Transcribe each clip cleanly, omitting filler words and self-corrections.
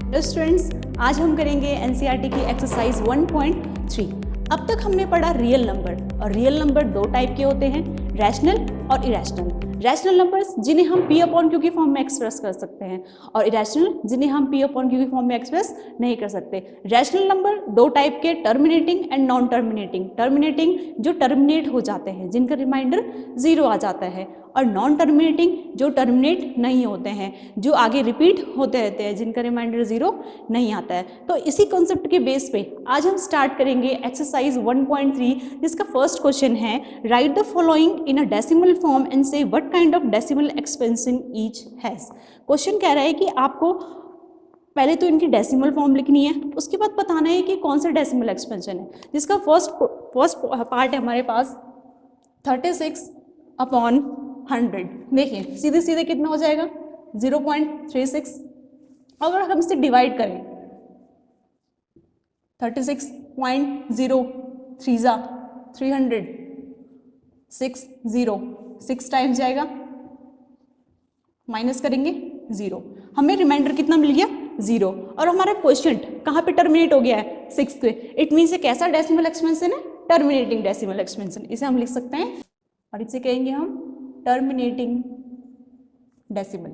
Hello students, आज हम करेंगे एनसीईआरटी की एक्सरसाइज 1.3। अब तक हमने पढ़ा रियल नंबर, और रियल नंबर दो टाइप के होते हैं, रैशनल और इरेशनल। रैशनल नंबर्स जिन्हें हम पी अपॉन क्यू की फॉर्म में एक्सप्रेस कर सकते हैं, और इरेशनल जिन्हें हम पी अपॉन क्यू की फॉर्म में एक्सप्रेस नहीं कर सकते। रैशनल नंबर दो टाइप के, terminating and non terminating. Terminating जो टर्मिनेट हो जाते हैं, जिनका रिमाइंडर 0 आ जाता है, और नॉन टर्मिनेटिंग जो टर्मिनेट नहीं होते हैं, जो आगे रिपीट होते रहते हैं, जिनका रिमाइंडर 0 नहीं आता है। तो इसी कॉन्सेप्ट के बेस पे आज हम स्टार्ट करेंगे एक्सरसाइज 1.3, जिसका फर्स्ट क्वेश्चन है write the following in a decimal form and say what kind of decimal expansion each has. Question कह रहा है कि आपको पहले तो इनकी डेसिमल फॉर्म लिखनी है, उसके बाद बताना है कि कौन सा डेसिमल एक्सपेंशन है। जिसका फर्स्ट पार्ट है हमारे पास 36/100। देखिए सीधे सीधे कितना हो जाएगा 0.36। अगर हम इसे डिवाइड करें 36.03 300 6 टाइम्स जाएगा, माइनस करेंगे 0, हमें रिमाइंडर कितना मिल गया 0। और हमारा क्वेश्चन कहाँ पे टर्मिनेट हो गया है 6 पे। इट मीन्स एक कैसा डेसिमल एक्सपेंशन है, टर्मिनेटिंग डेसिमल एक्सपेंशन। इसे हम लिख सकते हैं, और इसे कहेंगे हम टर्मिनेटिंग डेसिमल।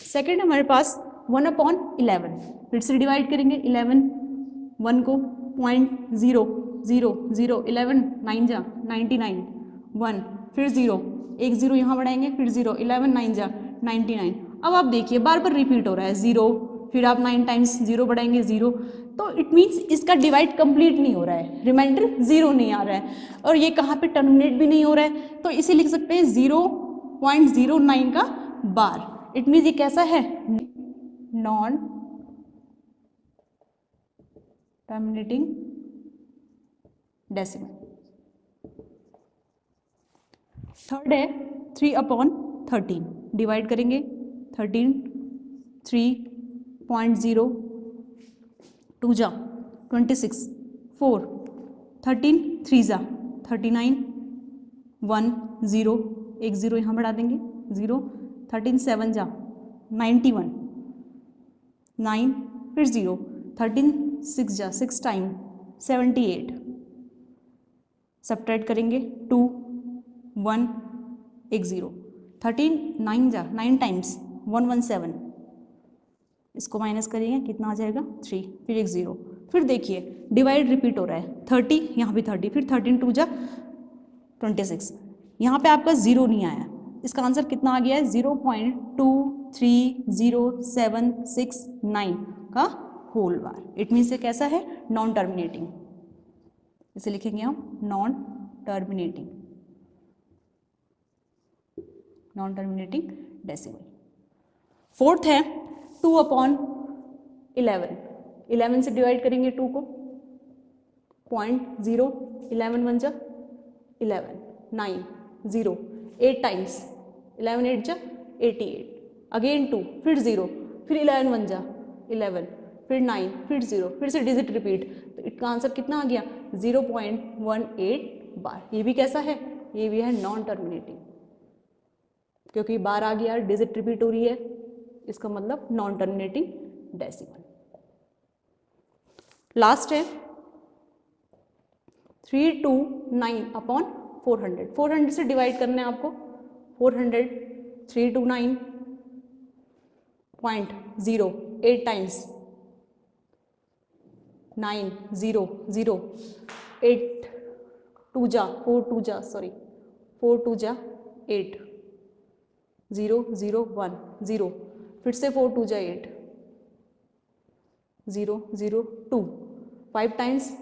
सेकेंड हमारे पास 1/11। फिर से डिवाइड करेंगे 11, 1 को 0.000 11 9 जा 99 1, फिर 0 एक 0 यहाँ बढ़ाएंगे, फिर 0 11 9 जा 99। अब आप देखिए बार बार रिपीट हो रहा है 0, फिर आप 9 टाइम्स 0 बढ़ाएंगे 0। तो इट मीन्स इसका डिवाइड कंप्लीट नहीं हो रहा है, रिमाइंडर 0 नहीं आ रहा है, और ये कहाँ पे टर्मिनेट भी नहीं हो रहा है। तो इसे लिख सकते हैं 0.09 का बार। इट मीन्स ये कैसा है, नॉन टर्मिनेटिंग डेसिमल। थर्ड है 3/13। डिवाइड करेंगे 13 3.0 2 जा 26 4 13 3 जा 39 1 0 एक 0 यहाँ बढ़ा देंगे 0 13 7 जा 91 9 फिर 0 13 6 जा 6 टाइम 78। सब्ट्रैक्ट करेंगे 2 1 एक 0 13 9 जा 9 टाइम्स 117। इसको माइनस करेंगे कितना आ जाएगा 3, फिर एक 0। फिर देखिए डिवाइड रिपीट हो रहा है 30, यहाँ भी 30, फिर 13 2 जा 26। यहाँ पे आपका 0 नहीं आया, इसका आंसर कितना आ गया है 0.23079 का होल बार। इट मीन्स ये कैसा है, नॉन टर्मिनेटिंग। इसे लिखेंगे हम नॉन टर्मिनेटिंग डेसिमल। फोर्थ है 2/11। 11 से डिवाइड करेंगे 2 को 0.0 11 1 जा 11 9 0 8 टाइम्स 11 8 जा 88 अगेन 2 फिर 0 फिर 11 1 जा 11 फिर 9 फिर 0 फिर से डिजिट रिपीट। तो इसका आंसर कितना आ गया 0.18 बार। ये भी कैसा है, ये भी है नॉन टर्मिनेटिंग, क्योंकि बार आ गया, डिजिट रिपीट हो रही है, इसका मतलब नॉन टर्मिनेटिंग डेसिमल। लास्ट है 329/400। 400 से डिवाइड करना है आपको 400 329.0 8 टाइम्स 9 0 0 8 2 जा 4 2 जा 8 0 0 1 0, फिर से 4 2 जा 8 0 0 2 5 टाइम्स,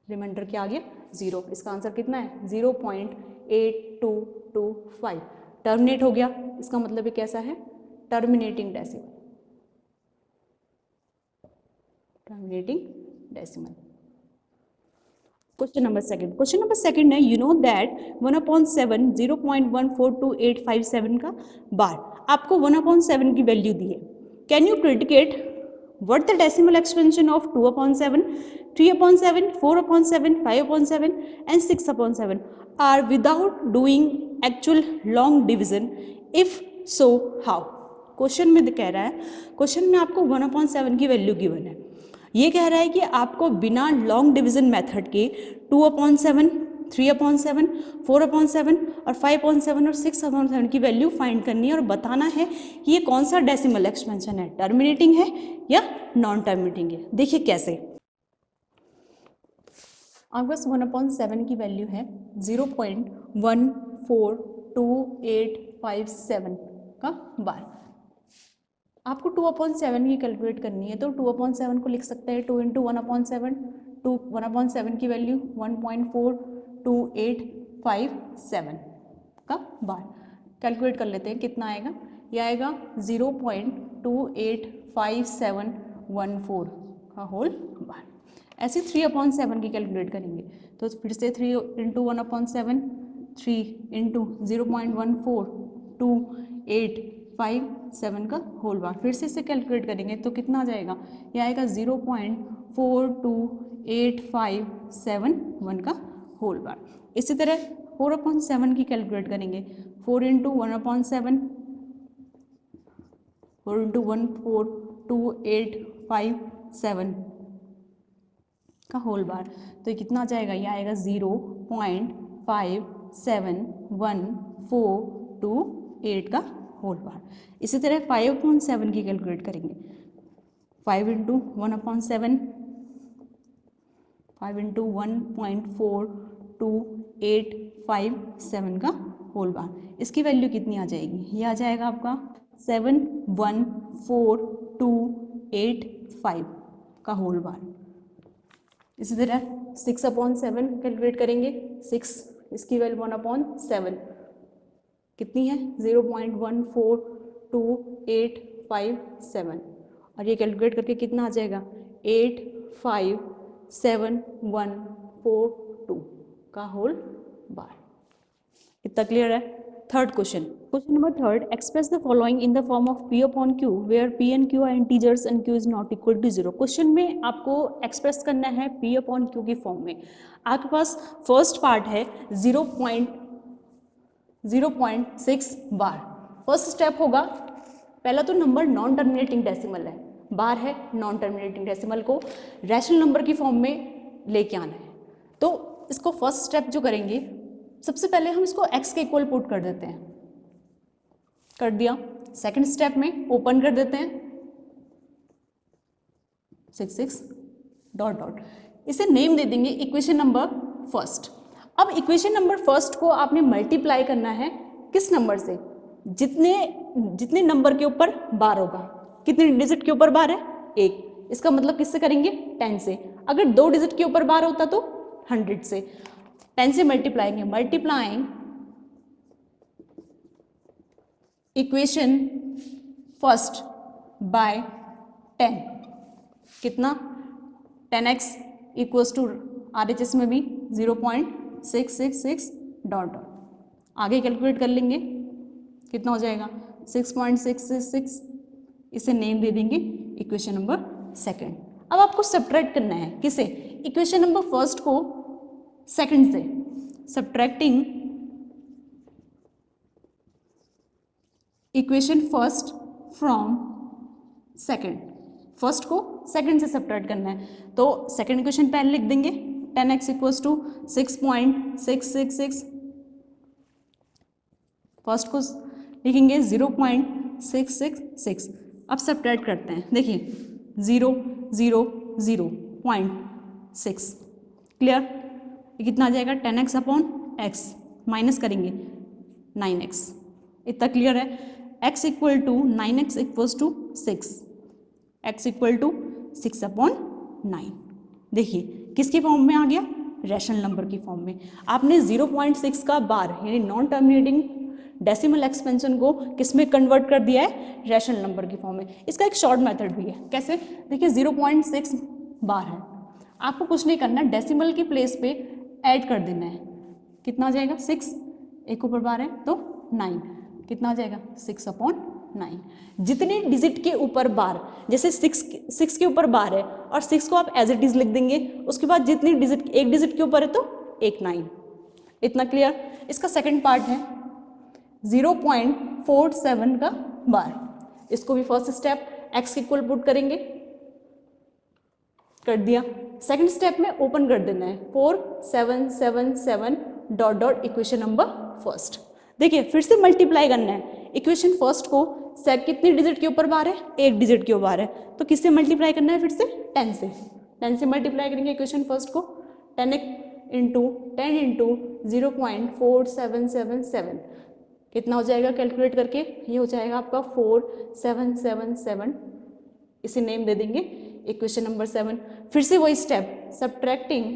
रिमाइंडर क्या आ गया 0। इसका आंसर कितना है 0.8225। टर्मिनेट हो गया, इसका मतलब ये कैसा है, terminating decimal. Question number second है, यू नो दैट 1/7 0.142857 का बार। आपको 1/7 की वैल्यू दी है। Can you predicate what the decimal expansion of 2/7, 3/7, 4/7, 5/7 and 6/7। are without doing actual long division? If so, how? Question में कह रहा है, क्वेश्चन में आपको 1/7 की वैल्यू गिवन है। ये कह रहा है कि आपको बिना लॉन्ग डिवीजन मेथड के 2/7, 3/7, 4/7 और 5/7 और 6/7 की वैल्यू फाइंड करनी है और बताना है कि ये कौन सा डेसिमल एक्सपेंशन है, टर्मिनेटिंग है या नॉन टर्मिनेटिंग है। देखिए कैसे, आपके पास 1/7 की वैल्यू है 0.142857 का बार। आपको 2/7 की कैलकुलेट करनी है, तो 2/7 को लिख सकते हैं 2 × 1/7, 1/7 की वैल्यू 1.4287 का बार। कैलकुलेट कर लेते हैं कितना आएगा, यह आएगा 0.285714 का होल बार। ऐसे 3/7 की कैलकुलेट करेंगे, तो फिर से 3 × 1/7, 3 × 0.14287 का होल बार। फिर से इसे कैलकुलेट करेंगे तो कितना आ जाएगा, यह आएगा 0.42857 का होल बार। इसी तरह 4/7 की कैलकुलेट करेंगे, 4 × 1/7, 4 × 14287 का होल बार। तो ये कितना आ जाएगा, ये आएगा 0.571428 का होल बार। इसी तरह 5/7 की कैलकुलेट करेंगे, 5 × 1/7, 5 × 1.4287 का होल बार। इसकी वैल्यू कितनी आ जाएगी, ये आ जाएगा आपका 71485 का होल बार। इसी तरह 6/7 कैलकुलेट करेंगे, 6 इसकी वैल्यू 1/7 कितनी है 0.14287 और ये कैलकुलेट करके कितना आ जाएगा 857142 का होल बार। इतना क्लियर है। Third question, question number third, express the following in the form of P/Q where P and Q are integers and Q is not equal to 0। Question में आपको एक्सप्रेस करना है P/Q की form में। आपके पास first part है 0.6 बार। First step होगा, पहला तो नंबर नॉन टर्मिनेटिंग डेसिमल है, बार है, नॉन टर्मिनेटिंग डेसिमल को रैशनल नंबर की फॉर्म में लेके आना है। तो इसको फर्स्ट स्टेप जो करेंगे, सबसे पहले हम इसको x के इक्वल पुट कर देते हैं, कर दिया। सेकंड स्टेप में ओपन कर देते हैं 66 डॉट डॉट, इसे नेम दे देंगे इक्वेशन नंबर फर्स्ट। अब इक्वेशन नंबर फर्स्ट को आपने मल्टीप्लाई करना है किस नंबर से, जितने नंबर के ऊपर बार होगा। कितने डिजिट के ऊपर बार है, 1। इसका मतलब किससे करेंगे, 10 से। अगर 2 डिजिट के ऊपर बार होता तो 100 से। 10 से multiplying, multiplying equation first by 10, कितना 10x इक्वल्स टू RHS में भी 0.666 डॉट डॉट। आगे कैलकुलेट कर लेंगे, कितना हो जाएगा 6.666, इसे नेम दे देंगे इक्वेशन नंबर सेकंड। अब आपको सब्ट्रैक्ट करना है किसे, इक्वेशन नंबर फर्स्ट को सेकंड से। Subtracting equation first from second, first को सेकंड से सब्ट्रैक्ट करना है। तो सेकंड इक्वेशन पहले लिख देंगे, 10x इक्वल्स टू 6.666, फर्स्ट को लिखेंगे 0.666। अब सब्ट्रैक्ट करते हैं, देखिए 0.6, क्लियर। ये कितना आ जाएगा 10x/x, माइनस करेंगे 9x, इतना क्लियर है। x equal to 9x equals to 6, x equal to 6/9। देखिए किसकी फॉर्म में आ गया, रैशनल नंबर की फॉर्म में। आपने 0.6 का बार यानी नॉन टर्मिनेटिंग डेसिमल एक्सपेंशन को किस में कन्वर्ट कर दिया है, रैशनल नंबर की फॉर्म में। इसका एक शॉर्ट मेथड भी है, कैसे, देखिए 0.6 बार है, आपको कुछ नहीं करना, डेसिमल की प्लेस पे ऐड कर देना है। कितना आ जाएगा 6, एक ऊपर बार है तो 9, कितना आ जाएगा 6/9। जितने डिजिट के ऊपर बार, जैसे 6 के ऊपर बार है और 6 को आप एज इट इज लिख देंगे, उसके बाद जितनी डिजिट, एक डिजिट के ऊपर है तो एक 9। इतना क्लियर। इसका सेकंड पार्ट है 0.47 का बार। इसको भी first step x equal put करेंगे, कर दिया। सेकंड स्टेप में ओपन कर देना है 4777 dot dot equation number first. देखिए फिर से मल्टीप्लाई करना है इक्वेशन फर्स्ट को, कितनी डिजिट के ऊपर बार है, एक डिजिट के ऊपर है, तो किससे मल्टीप्लाई करना है, फिर से 10 से। 10 से मल्टीप्लाई करेंगे इक्वेशन फर्स्ट को, 10 इंटू 10 इंटू 0.4777 कितना हो जाएगा कैलकुलेट करके, ये हो जाएगा आपका 4777। इसे नेम दे देंगे इक्वेशन नंबर 7। फिर से वही step, subtracting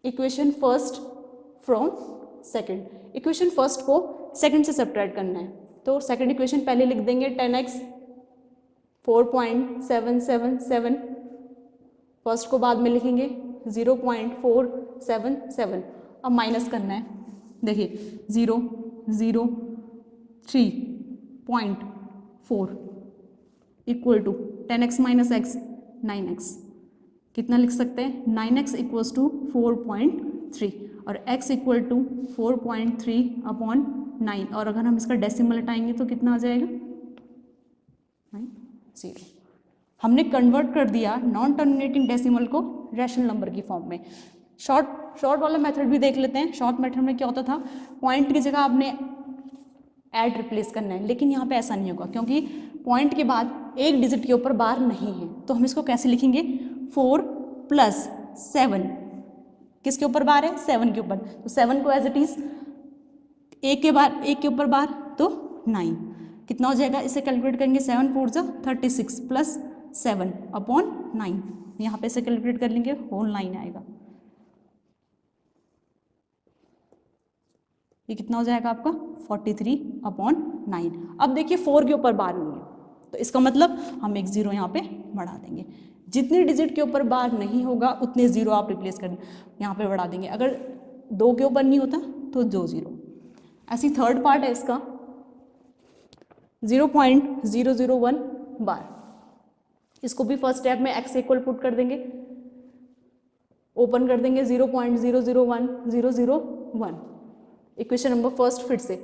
equation first from second. Equation first को सेकंड से सब्ट्रैक्ट करना है, तो सेकंड इक्वेशन पहले लिख देंगे 10x 4.777, फर्स्ट को बाद में लिखेंगे 0.477। अब माइनस करना है, देखिए 0.3.4 equal to 10x minus x 9x। कितना लिख सकते हैं, 9x इक्वल्स टू 4.3 और x इक्वल टू 4.3/9। और अगर हम इसका डेसिमल हटाएंगे तो कितना आ जाएगा 0। हमने कन्वर्ट कर दिया नॉन टर्मिनेटिंग डेसिमल को रैशनल नंबर की फॉर्म में। शॉर्ट वाला मेथड भी देख लेते हैं। शॉर्ट मेथड में क्या होता था, पॉइंट की जगह आपने ऐड रिप्लेस करना है, लेकिन यहाँ पे ऐसा नहीं होगा क्योंकि पॉइंट के बाद एक डिजिट के ऊपर बार नहीं है। तो हम इसको कैसे लिखेंगे, 4 + 7 किसके ऊपर बार है, 7 के ऊपर, तो 7 को एज इट इज एक के ऊपर बार तो 9। कितना हो जाएगा, इसे कैलकुलेट करेंगे 7 4 जा 36 + 7/9। यहाँ पे इसे कैलकुलेट कर लेंगे, होल 9 आएगा। ये कितना हो जाएगा आपका 43/9। अब देखिए 4 के ऊपर बार नहीं है, तो इसका मतलब हम एक 0 यहाँ पे बढ़ा देंगे। जितने डिजिट के ऊपर बार नहीं होगा उतने 0 आप रिप्लेस कर यहाँ पे बढ़ा देंगे। अगर 2 के ऊपर नहीं होता तो 2 0। ऐसी थर्ड पार्ट है इसका 0.001 बार। इसको भी फर्स्ट स्टेप में x इक्वल पुट कर देंगे, ओपन कर देंगे 0.001001 इक्वेशन नंबर फर्स्ट। फिर से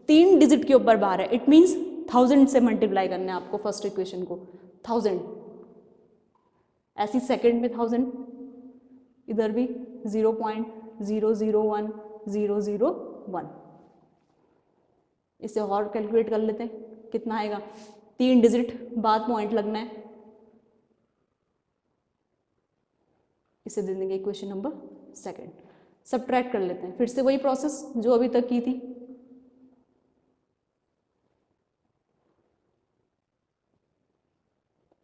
3 डिजिट के ऊपर बार है, इट मीन्स 1000 से मल्टीप्लाई करना है आपको फर्स्ट इक्वेशन को 1000। ऐसी सेकंड में 1000, इधर भी 0.001001। इसे और कैलकुलेट कर लेते हैं, कितना आएगा, 3 डिजिट बाद पॉइंट लगना है, इसे दे देंगे इक्वेशन नंबर सेकंड। सब्ट्रैक्ट कर लेते हैं, फिर से वही प्रोसेस जो अभी तक की थी।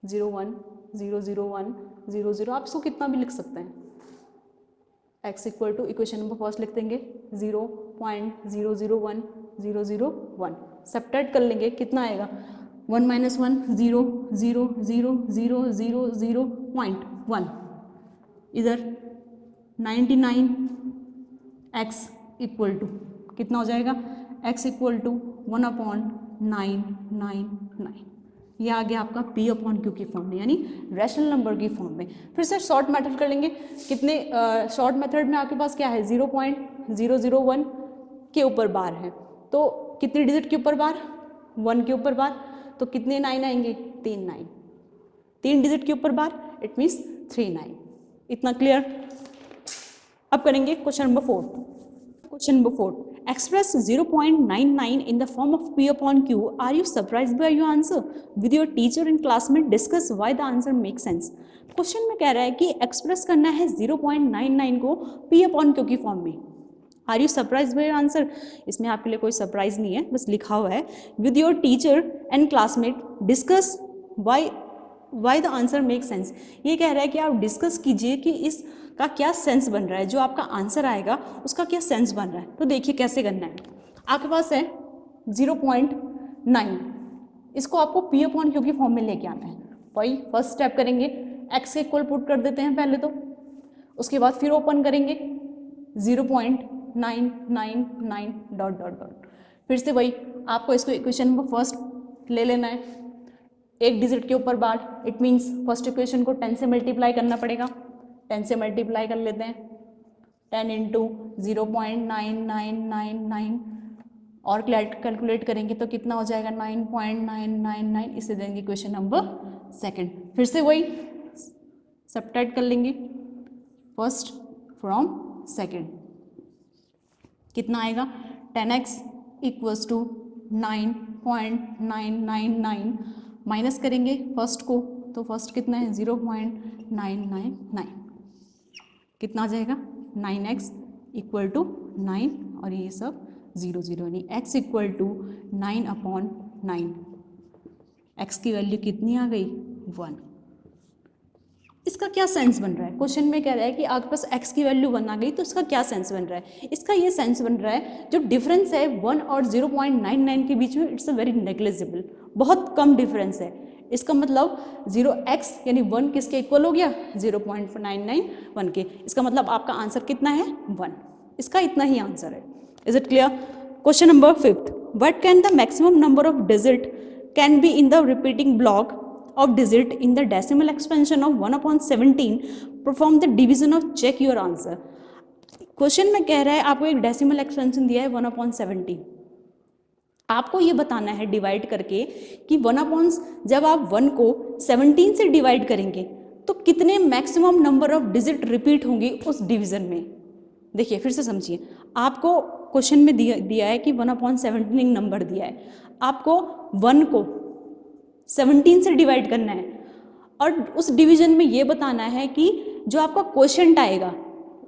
जीरो 1 0 0 1 0 0, आप इसको कितना भी लिख सकते हैं। x equal to equation number first लिख देंगे 0.001001। सब्ट्रैक्ट कर लेंगे, कितना आएगा 1 - 1 0 0 0 0 0 0.1। इधर 99x इक्वल टू कितना हो जाएगा, x इक्वल टू 1/999। ये आ गया आपका P/Q की फॉर्म में, यानी रैशनल नंबर की फॉर्म में। फिर से शॉर्ट मेथड कर लेंगे। कितने शॉर्ट मेथड में आपके पास क्या है, 0.001 के ऊपर बार है, तो कितने डिजिट के ऊपर बार, 1 के ऊपर बार, तो कितने 9 आएंगे, 3 9। 3 डिजिट के ऊपर बार, इट मीन्स 3 9। इतना क्लियर। अब करेंगे question number 4। Question number 4, express 0.99 in the form of P/Q. Are you surprised by your answer? With your teacher and classmate discuss why the answer makes sense. Question में कह रहा है कि express करना है 0.99 को P/Q की फॉर्म में। Are you surprise by your answer, इसमें आपके लिए कोई सरप्राइज नहीं है, बस लिखा हुआ है with your teacher and classmate discuss why the answer make sense. ये कह रहा है कि आप डिस्कस कीजिए कि इसका क्या सेंस बन रहा है, जो आपका आंसर आएगा उसका क्या सेंस बन रहा है। तो देखिए कैसे करना है, आपके पास है 0.9, इसको आपको P/Q की फॉर्म में लेके आना है। वही फर्स्ट स्टेप करेंगे, x इक्वल पुट कर देते हैं पहले तो, उसके बाद फिर ओपन करेंगे 0.999 डॉट डॉट डॉट। फिर से वही आपको इसको इक्वेशन नंबर फर्स्ट ले लेना है, एक डिजिट के ऊपर बार, इट मीन्स फर्स्ट इक्वेशन को 10 से मल्टीप्लाई करना पड़ेगा। 10 से मल्टीप्लाई कर लेते हैं, 10 इंटू 0.9999 और कैलकुलेट करेंगे तो कितना हो जाएगा 9.999, इसे देंगे क्वेश्चन नंबर सेकंड। फिर से वही सबट्रैक्ट कर लेंगे फर्स्ट फ्रॉम सेकंड, कितना आएगा 10x इक्वल्स टू 9.999, माइनस करेंगे फर्स्ट को तो फर्स्ट कितना है 0.999, कितना आ जाएगा 9x इक्वल टू 9 और ये सब 0 0 यानी x इक्वल टू 9/9, x की वैल्यू कितनी आ गई 1। इसका क्या सेंस बन रहा है, क्वेश्चन में कह रहा है कि आपके पास x की वैल्यू 1 आ गई तो इसका क्या सेंस बन रहा है, इसका ये सेंस बन रहा है जो डिफरेंस है 1 और 0.99 के बीच में इट्स अ वेरी नेग्लिजिबल, बहुत कम डिफरेंस है। इसका मतलब 0x यानी 1 किसके इक्वल हो गया 0.991 के, इसका मतलब आपका आंसर कितना है 1, इसका इतना ही आंसर है। Is it clear? Question number 5, what can the maximum number of digit can be in the repeating block of digit in the decimal expansion of 1/17, perform the division of check your answer। Question में कह रहा है आपको एक decimal expansion दिया है 1/17, आपको ये बताना है डिवाइड करके कि जब आप 1 को 17 से डिवाइड करेंगे तो कितने maximum number of digit repeat होंगी उस डिवीजन में। देखिए फिर से समझिए, आपको क्वेश्चन में दिया है कि 1/17 नंबर दिया है, आपको 1 को 17 से डिवाइड करना है और उस डिवीजन में ये बताना है कि जो आपका क्वोशिएंट आएगा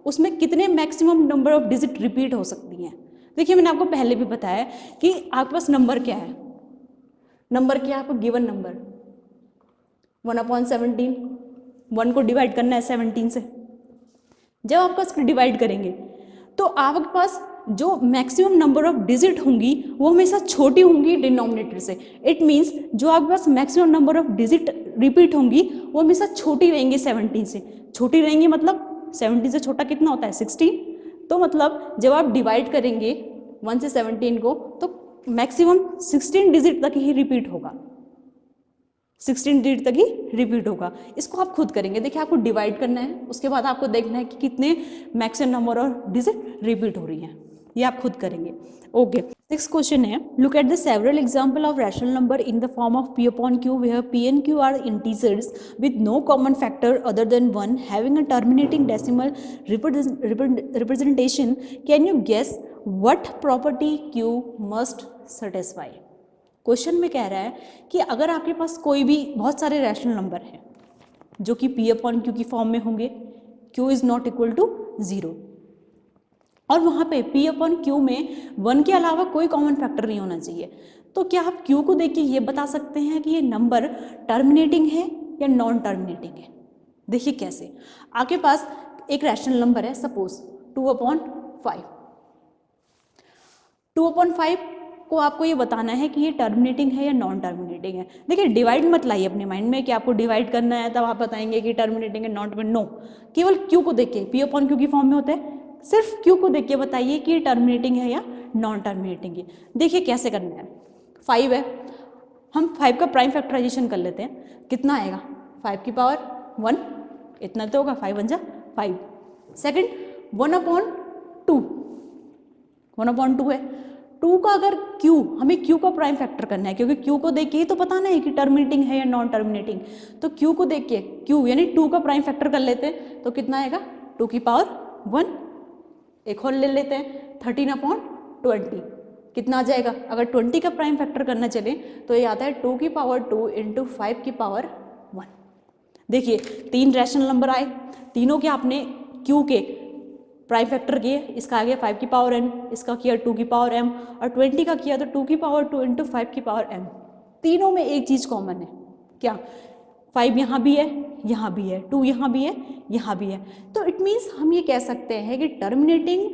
उसमें कितने maximum number of digit repeat हो सकती हैं। देखिए मैंने आपको पहले भी बताया कि आपके पास नंबर क्या है, नंबर क्या है आपको गिवन नंबर 1/17, 1 को डिवाइड करना है 17 से। जब आप इसको डिवाइड करेंगे तो आपके पास जो मैक्सिमम नंबर ऑफ डिजिट होंगी वो हमेशा छोटी होंगी डिनोमिनेटर से। इट मीन्स जो आपके पास maximum number of digit repeat होंगी वो हमेशा छोटी रहेंगी 17 से। छोटी रहेंगी मतलब 17 से छोटा कितना होता है 16। तो मतलब जब आप डिवाइड करेंगे 1 से 17 को तो मैक्सिमम 16 डिजिट तक ही रिपीट होगा, 16 डिजिट तक ही रिपीट होगा। इसको आप खुद करेंगे, देखिए आपको डिवाइड करना है, उसके बाद आपको देखना है कि कितने maximum number of digit repeat हो रही हैं, ये आप खुद करेंगे। ओके, नेक्स्ट क्वेश्चन है, look at the several example of rational number in the form of p upon q where p and q are integers with no common factor other than 1 having a terminating decimal representation. Can you guess what property q must satisfy? Question में कह रहा है कि अगर आपके पास कोई भी बहुत सारे रैशनल नंबर हैं जो कि p upon q की फॉर्म में होंगे, q is not equal to 0 और वहाँ पे p upon q में 1 के अलावा कोई कॉमन फैक्टर नहीं होना चाहिए, तो क्या आप q को देख के ये बता सकते हैं कि ये नंबर टर्मिनेटिंग है या नॉन टर्मिनेटिंग है? देखिए कैसे, आपके पास एक रैशनल नंबर है सपोज 2/5, 2/5 को आपको ये बताना है कि ये टर्मिनेटिंग है या नॉन टर्मिनेटिंग है। देखिए डिवाइड मत लाइए अपने माइंड में कि आपको डिवाइड करना है तब आप बताएंगे कि टर्मिनेटिंग है नॉन टर्मिनेटिंग, नो, केवल q को देख के, p upon q की फॉर्म में होता है, सिर्फ q को देख के बताइए कि ये टर्मिनेटिंग है या नॉन टर्मिनेटिंग है। देखिए कैसे करना है, 5 है, हम 5 का प्राइम फैक्टराइजेशन कर लेते हैं, कितना आएगा 5 की पावर 1, इतना तो होगा, 5 1 जा 5। सेकेंड 1/2, 1/2 है, 2 का अगर q, हमें q का प्राइम फैक्टर करना है क्योंकि q को देख के ही तो बताना है कि टर्मिनेटिंग है या नॉन टर्मिनेटिंग, तो q को देख के q यानी 2 का प्राइम फैक्टर कर लेते हैं तो कितना आएगा 2 की पावर 1। एक और ले लेते हैं 13/20, कितना आ जाएगा, अगर 20 का प्राइम फैक्टर करना चले तो ये आता है 2 की पावर 2 इंटू 5 की पावर 1। देखिए 3 रैशनल नंबर आए, तीनों के आपने q के प्राइम फैक्टर किए, इसका आ गया 5 की पावर n, इसका किया 2 की पावर m और 20 का किया तो 2 की पावर 2 इंटू 5 की पावर m। तीनों में एक चीज़ कॉमन है, क्या, 5 यहाँ भी है, यहाँ भी है, 2 यहाँ भी है, यहाँ भी है, तो इट मीन्स हम ये कह सकते हैं कि टर्मिनेटिंग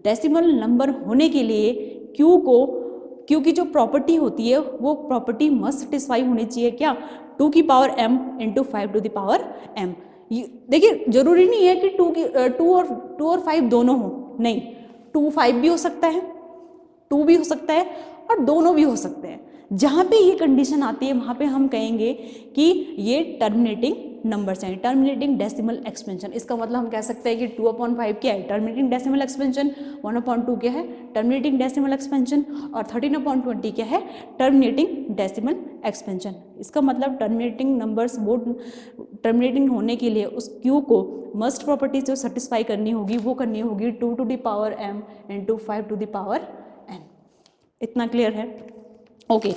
डेसिमल नंबर होने के लिए q की जो प्रॉपर्टी होती है वो प्रॉपर्टी मस्ट सेटिस्फाई होनी चाहिए, क्या, 2 की power m into 5 to the power m। देखिए जरूरी नहीं है कि 2 और 5 दोनों हो, नहीं, 2 5 भी हो सकता है, 2 भी हो सकता है और दोनों भी हो सकते हैं। जहाँ पे ये कंडीशन आती है वहाँ पे हम कहेंगे कि ये टर्मिनेटिंग नंबर्स हैं, टर्मिनेटिंग डेसिमल एक्सपेंशन। इसका मतलब हम कह सकते हैं कि 2/5 क्या है, टर्मिनेटिंग डेसिमल एक्सपेंशन, 1/2 क्या है, टर्मिनेटिंग डेसिमल एक्सपेंशन, और 13/20 क्या है, टर्मिनेटिंग डेसिमल एक्सपेंशन। इसका मतलब टर्मिनेटिंग नंबर्स, वो टर्मिनेटिंग होने के लिए उस क्यू को मस्ट प्रॉपर्टीज जो सेटिस्फाई करनी होगी वो करनी होगी 2 to the power m into 5 to the power n। इतना क्लियर है? Okay,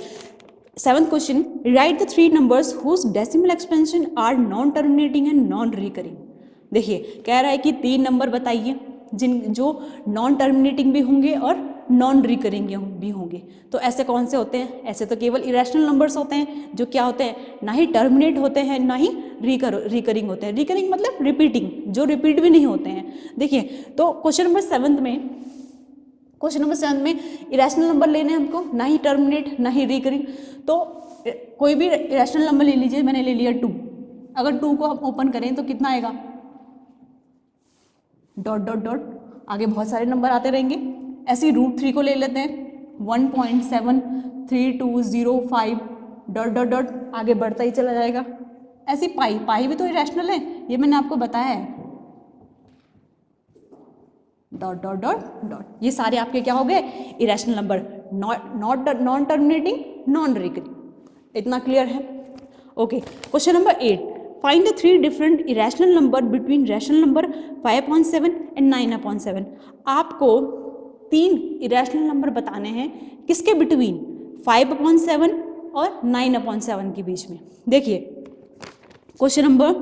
7th question, write the 3 numbers whose decimal expansion are non terminating and non recurring. देखिए कह रहा है कि 3 नंबर बताइए जिन जो नॉन टर्मिनेटिंग भी होंगे और नॉन रिकरिंग भी होंगे। तो ऐसे कौन से होते हैं? ऐसे तो केवल इरेशनल नंबर्स होते हैं जो क्या होते हैं, ना ही टर्मिनेट होते हैं ना ही रिकरिंग होते हैं। रिकरिंग मतलब रिपीटिंग, जो रिपीट भी नहीं होते हैं। देखिए तो क्वेश्चन नंबर 7 में इरेशनल नंबर लेने हैं हमको, ना ही टर्मिनेट ना ही रिकरिंग। तो कोई भी इरेशनल नंबर ले लीजिए, मैंने ले लिया 2। अगर 2 को हम ओपन करें तो कितना आएगा, डॉट डॉट डॉट, आगे बहुत सारे नंबर आते रहेंगे। ऐसे √3 को ले लेते हैं, 1.73205 डॉट डॉट डॉट, आगे बढ़ता ही चला जाएगा। ऐसी पाई भी तो इरेशनल है, ये मैंने आपको बताया है, डॉट डॉट डॉट डॉट। ये सारे आपके क्या हो गए, irrational number, non terminating non recurring. इतना क्लियर है? Okay, question number 8, find the 3 different irrational number between rational number 5/7 and 9/7। आपको 3 इरेशनल नंबर बताने हैं, किसके बिटवीन, 5/7 और 9/7 के बीच में। देखिए क्वेश्चन नंबर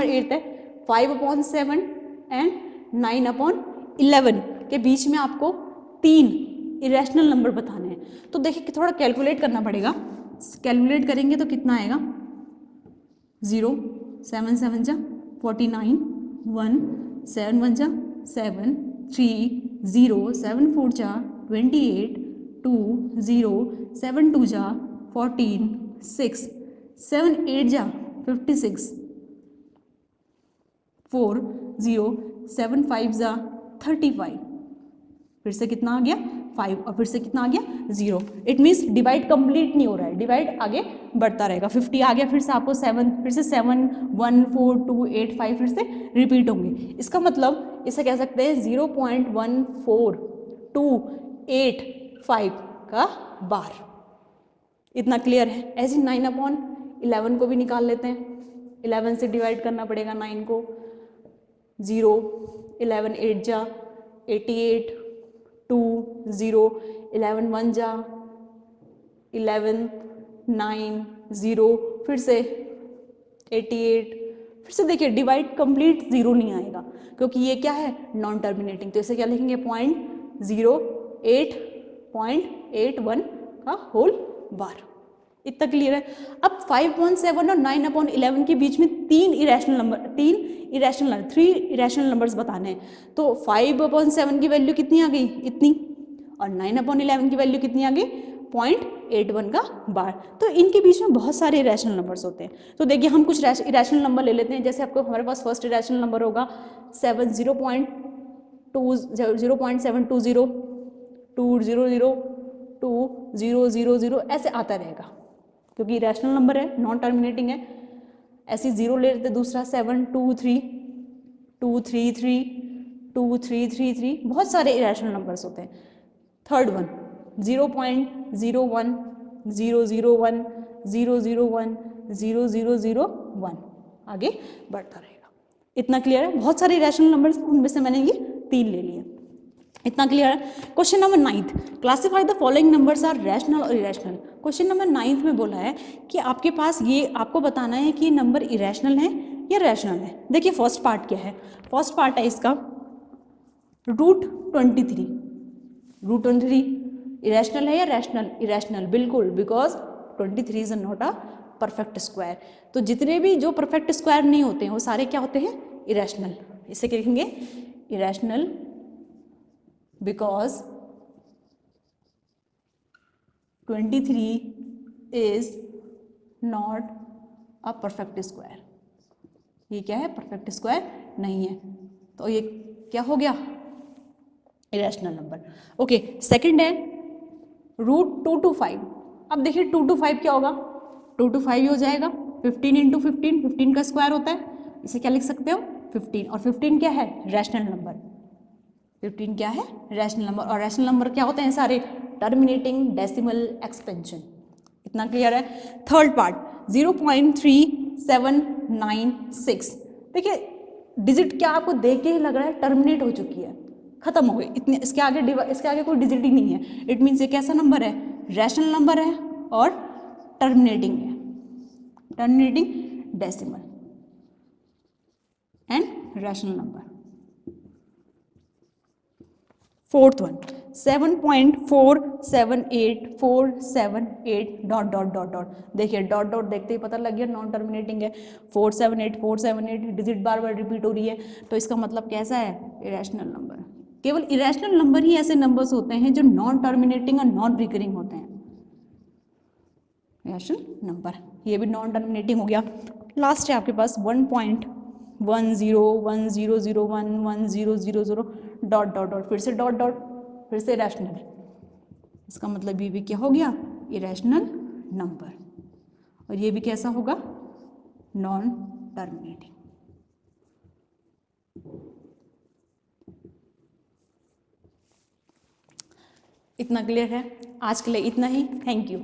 8 है 5/7 एंड 9/11 के बीच में आपको 3 इरेशनल नंबर बताने हैं। तो देखिए कि थोड़ा कैलकुलेट करना पड़ेगा। कैलकुलेट करेंगे तो कितना आएगा, 0, 7 7 जा 49, 1 7 1 जा 7, 3 0 7 4 जा 28, 2 0 7 2 जा 14, 6 7 8 जा 56, 4 0 7 5 जा 35, फिर से कितना आ गया 5, और फिर से कितना आ गया 0। इट मीन्स डिवाइड कंप्लीट नहीं हो रहा है, डिवाइड आगे बढ़ता रहेगा। 50 आ गया, फिर से आपको 7, फिर से 7 1 4 2 8 5 फिर से रिपीट होंगे। इसका मतलब इसे कह सकते हैं 0.1425 का बार। इतना क्लियर है? ऐसे 9/11 को भी निकाल लेते हैं, 11 से डिवाइड करना पड़ेगा 9 को, 0 11 8 जा 88, 2 0 11 1 जा 11, 9 0 फिर से 88, फिर से देखिए डिवाइड कंप्लीट 0 नहीं आएगा क्योंकि ये क्या है, नॉन टर्मिनेटिंग। तो इसे क्या लिखेंगे, 0.08.81 का होल बार। इतना क्लियर है? अब 5/7 और 9/11 के बीच में 3 इरेशनल नंबर्स बताने हैं। तो 5/7 की वैल्यू कितनी आ गई, इतनी, और 9/11 की वैल्यू कितनी आ गई, 0.81 का बार। तो इनके बीच में बहुत सारे इरेशनल नंबर्स होते हैं। तो देखिए हम कुछ इरेशनल नंबर ले लेते हैं। जैसे आपको हमारे पास फर्स्ट इरेशनल नंबर होगा 0.720, 200, 2000, ऐसे आता रहेगा क्योंकि इरेशनल नंबर है, नॉन टर्मिनेटिंग है। ऐसे 0 ले लेते, दूसरा 723, 233, 2333, बहुत सारे इरेशनल नंबर्स होते हैं। थर्ड वन 0.01, 001, 001, 0001, आगे बढ़ता रहेगा। इतना क्लियर है? बहुत सारे इरेशनल नंबर्स, उनमें से मैंने ये 3 ले लिए। इतना क्लियर है? Question number 9, classify the following numbers are rational और इरेशनल। क्वेश्चन नंबर 9 में बोला है कि आपके पास ये आपको बताना है कि ये नंबर इरेशनल है या रैशनल है। देखिए फर्स्ट पार्ट क्या है, फर्स्ट पार्ट है इसका √23। √23 इरेशनल है या रैशनल? इरेशनल, बिल्कुल, because 23 is not a perfect square. तो जितने भी जो परफेक्ट स्क्वायर नहीं होते हैं वो सारे क्या होते हैं, इरेशनल। इसे क्या लिखेंगे, irrational because 23 is not a perfect square। ये क्या है, परफेक्ट स्क्वायर नहीं है, तो ये क्या हो गया, इरेशनल नंबर। ओके, सेकंड है √225। अब देखिए 2 to 5 क्या होगा, 2 to 5 ही हो जाएगा। 15 इंटू 15, 15 का स्क्वायर होता है, इसे क्या लिख सकते हो 15। और 15 क्या है रैशनल नंबर, 15 क्या है रैशनल नंबर। और रैशनल नंबर क्या होते हैं सारे टर्मिनेटिंग डेसिमल एक्सपेंशन। इतना क्लियर है। थर्ड पार्ट 0.3796, देखिए डिजिट क्या आपको देख के ही लग रहा है टर्मिनेट हो चुकी है, खत्म हो गई, इतने इसके आगे कोई डिजिट ही नहीं है। इट मीन्स ये कैसा नंबर है रैशनल नंबर है और टर्मिनेटिंग है, terminating decimal and rational number. Fourth one 7.478478 dot dot dot dot, देखिए डॉट डॉट देखते ही पता लग गया नॉन टर्मिनेटिंग है। 478 डिजिट बार बार रिपीट हो रही है, तो इसका मतलब कैसा है इरेशनल नंबर। केवल इरेशनल नंबर ही ऐसे नंबर्स होते हैं जो नॉन टर्मिनेटिंग और नॉन रिकरिंग होते हैं। इरेशनल नंबर ये भी नॉन टर्मिनेटिंग हो गया। लास्ट है आपके पास 1.1010011000 डॉट डॉट डॉट, फिर से डॉट डॉट, फिर से रैशनल, इसका मतलब ये भी क्या हो गया इरेशनल नंबर। और ये भी कैसा होगा नॉन टर्मिनेटिंग। इतना क्लियर है, आज के लिए इतना ही, थैंक यू।